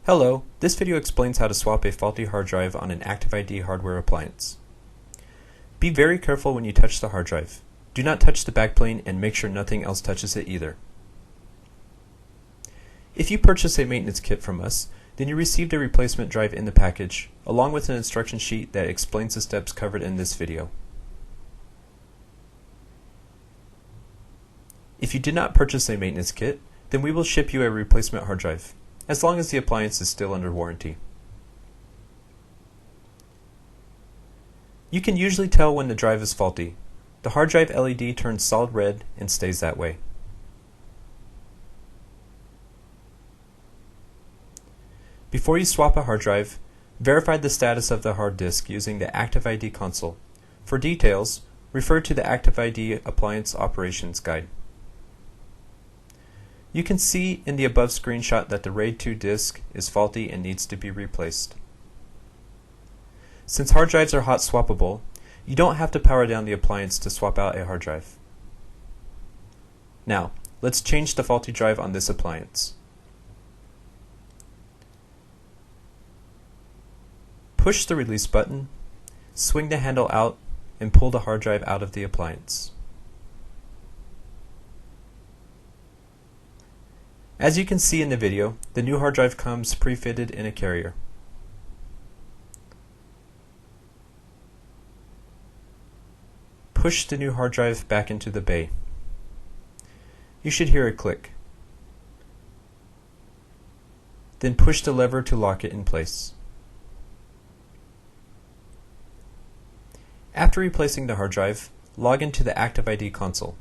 Hello, this video explains how to swap a faulty hard drive on an ActivID hardware appliance. Be very careful when you touch the hard drive. Do not touch the backplane and make sure nothing else touches it either. If you purchase a maintenance kit from us, then you received a replacement drive in the package, along with an instruction sheet that explains the steps covered in this video. If you did not purchase a maintenance kit, then we will ship you a replacement hard drive, as long as the appliance is still under warranty. You can usually tell when the drive is faulty. The hard drive LED turns solid red and stays that way. Before you swap a hard drive, verify the status of the hard disk using the ActivID Console. For details, refer to the ActivID Appliance Operations guide. You can see in the above screenshot that the RAID 2 disk is faulty and needs to be replaced. Since hard drives are hot-swappable, you don't have to power down the appliance to swap out a hard drive. Now, let's change the faulty drive on this appliance. Push the release button, swing the handle out, and pull the hard drive out of the appliance. As you can see in the video, the new hard drive comes pre-fitted in a carrier. Push the new hard drive back into the bay. You should hear a click. Then push the lever to lock it in place. After replacing the hard drive, log into the ActivID Console.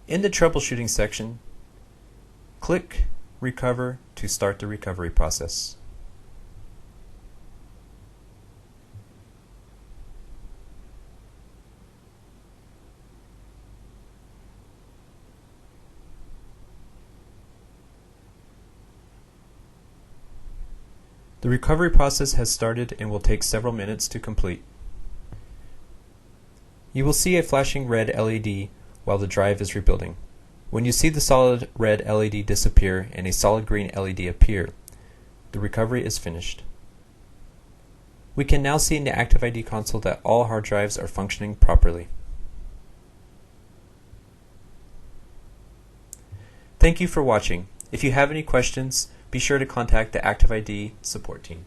In the troubleshooting section, click Recover to start the recovery process. The recovery process has started and will take several minutes to complete. You will see a flashing red LED while the drive is rebuilding. When you see the solid red LED disappear and a solid green LED appear, the recovery is finished. We can now see in the ActivID Console that all hard drives are functioning properly. Thank you for watching. If you have any questions, be sure to contact the ActivID support team.